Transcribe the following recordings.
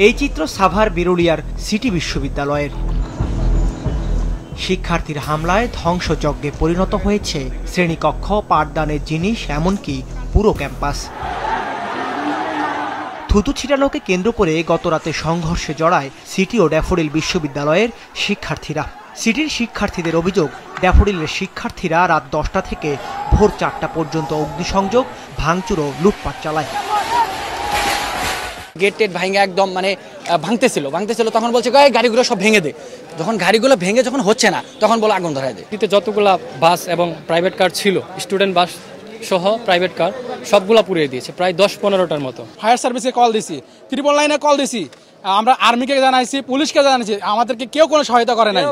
এই চিত্র সাভার বিরুলিয়ার সিটি বিশ্ববিদ্যালয়ের। শিক্ষার্থীর হামলায় ধ্বংসযজ্ঞে পরিণত হয়েছে শ্রেণীকক্ষ, পাঠদানের জিনিস, এমনকি পুরো ক্যাম্পাস। থুতু ছিটানোকে কেন্দ্র করে গতরাতে সংঘর্ষে জড়ায় সিটি ও ড্যাফোডিল বিশ্ববিদ্যালয়ের শিক্ষার্থীরা। সিটির শিক্ষার্থীদের অভিযোগ, ড্যাফোডিলের শিক্ষার্থীরা রাত 10টা থেকে ভোর 4টা পর্যন্ত অগ্নিসংযোগ, ভাঙচুর ও লুটপাট চালায়। গেট টেট ভাঙে একদম ভাঙতেছিল তখন বলছে গাড়িগুলো সব ভেঙে দে। যখন গাড়িগুলো ভেঙে যখন হচ্ছে না তখন বলে আগুন ধরায় দে। যতগুলা বাস এবং প্রাইভেট কার ছিল, স্টুডেন্ট বাস সহ প্রাইভেট কার সবগুলা পুড়িয়ে দিয়েছে, প্রায় 10-15টার মতো। ফায়ার সার্ভিসে কল দিছি, 999-এ কল দিছি, আমরা আর্মিকে জানাইছি, পুলিশকে জানাইছি, আমাদেরকে কেউ কোনো সহায়তা করে নাই।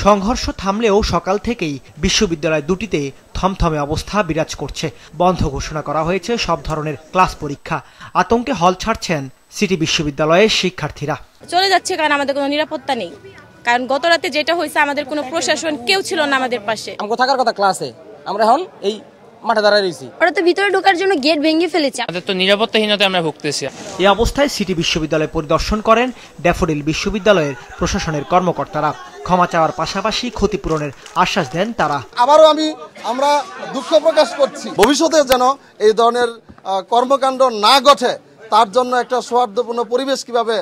সংঘর্ষ থামলেও সকাল থেকেই বিশ্ববিদ্যালয় দুটিতে থমথমে অবস্থা বিরাজ করছে। বন্ধ ঘোষণা করা হয়েছে সব ধরনের ক্লাস পরীক্ষা। আতঙ্কে হল ছাড়ছেন সিটি বিশ্ববিদ্যালয়ের শিক্ষার্থীরা। চলে যাচ্ছে কারণ আমাদের কোনো নিরাপত্তা নেই, কারণ গত রাতে যেটা হয়েছে আমাদের কোনো প্রশাসন কেউ ছিল না আমাদের পাশে। আমাকে থাকার কথা ক্লাসে, আমরা এখন এই মাঠে দাঁড়ায় রয়েছি। ওরা তো ভিতরে ঢোকার জন্য গেট ভেঙে ফেলেছে। আমাদের তো নিরাপত্তাহীনতায় আমরা ভুগতেছি। এই অবস্থায় সিটি বিশ্ববিদ্যালয় পরিদর্শন করেন ড্যাফোডিল বিশ্ববিদ্যালয়ের প্রশাসনের কর্মকর্তারা। ক্ষমা চাওয়ার পাশাপাশি ক্ষতিপূরণের আশ্বাস দেন তারা। আবারও আমরা দুঃখ প্রকাশ করছি, ভবিষ্যতে যেন এই ধরনের কর্মকাণ্ড না ঘটে, তার জন্য একটা সৌহার্দ্যপূর্ণ পরিবেশ কিভাবে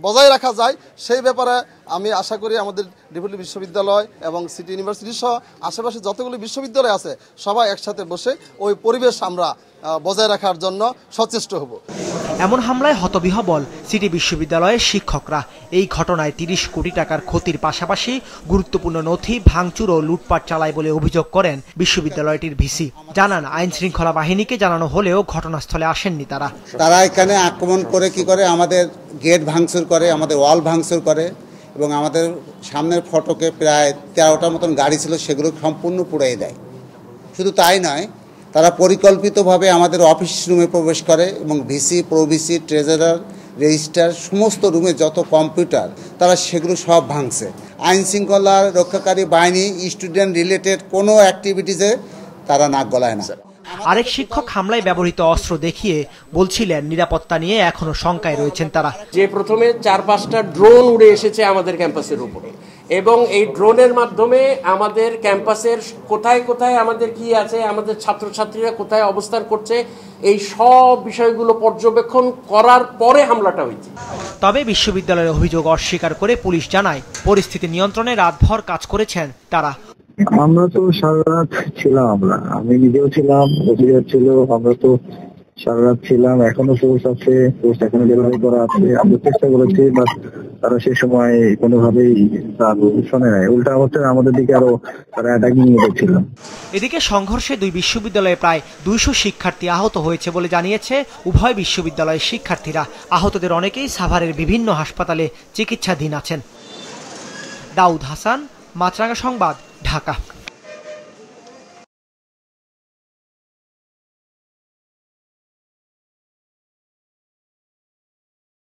বজায় রাখা যায় সেই ব্যাপারে আমি আশা করি আমাদের ড্যাফোডিল বিশ্ববিদ্যালয় এবং সিটি ইউনিভার্সিটি সহ আশেপাশে যতগুলো বিশ্ববিদ্যালয় আছে সবাই একসাথে বসে ওই পরিবেশ আমরা বজায় রাখার জন্য সচেষ্ট হব। এমন হামলায় হতবিহ্বল সিটি বিশ্ববিদ্যালয়ের শিক্ষকরা। এই ঘটনায় 30 কোটি টাকার ক্ষতির পাশাপাশি গুরুত্বপূর্ণ নথি ভাঙচুর ও লুটপাট চালায় বলে অভিযোগ করেন বিশ্ববিদ্যালয়টির ভিসি। জানান, আইন শৃঙ্খলা বাহিনীকে জানানো হলেও ঘটনাস্থলে আসেননি তারা। এখানে আক্রমণ করে কি করে, আমাদের গেট ভাঙচুর করে, আমাদের ওয়াল ভাঙচুর করে এবং আমাদের সামনের ফটকে প্রায় 13টার মতন গাড়ি ছিল, সেগুলো সম্পূর্ণ পুড়িয়ে দেয়। শুধু তাই নয়, তারা পরিকল্পিতভাবে আমাদের অফিস রুমে প্রবেশ করে এবং ভিসি, প্রভিসি, ট্রেজারার, রেজিস্টার সমস্ত রুমে যত কম্পিউটার তারা সেগুলো সব ভাঙছে। আইন শৃঙ্খলা রক্ষাকারী বাহিনী স্টুডেন্ট রিলেটেড কোনো অ্যাক্টিভিটিসে তারা নাক গলায় না। আরেক শিক্ষক হামলায় ব্যবহৃত অস্ত্র দেখিয়ে বলছিলেন নিরাপত্তা নিয়ে এখনো শঙ্কায় রয়েছেন তারা। যে প্রথমে 4-5টা ড্রোন উড়ে এসেছে আমাদের ক্যাম্পাসের উপরে এবং এই ড্রোনের মাধ্যমে আমাদের ক্যাম্পাসের কোথায় কোথায় আমাদের কি আছে, আমাদের ছাত্রছাত্রীরা কোথায় অবস্থান করছে, এই সব বিষয়গুলো পর্যবেক্ষণ করার পরে হামলাটা হয়েছে। তবে বিশ্ববিদ্যালয়ের অভিযোগ অস্বীকার করে পুলিশ জানায়, পরিস্থিতি নিয়ন্ত্রণে রাতভর কাজ করেছেন তারা। আমরা তো সারা রাত ছিলাম, আমি নিজেও ছিলাম, অফিসার ছিল, আমরা তো সারা রাত ছিলাম। এখনো সোর্স আছে, সোর্স এখনো ডেলিভারি করা আছে। আমরা চেষ্টা করেছি, বাট তারা সে সময় কোনোভাবেই শোনে নাই, উল্টা হচ্ছে আমাদের দিকে আরো তারা অ্যাটাকিং মোডে ছিল। এদিকে সংঘর্ষে 2 বিশ্ববিদ্যালয়ে প্রায় 200 শিক্ষার্থী আহত হয়েছে বলে জানিয়েছে উভয় বিশ্ববিদ্যালয়ের শিক্ষার্থীরা। আহতদের অনেকেই সাভারের বিভিন্ন হাসপাতালে চিকিৎসাধীন আছেন। দাউদ হাসান, মাছরাঙা সংবাদ, ঢাকা।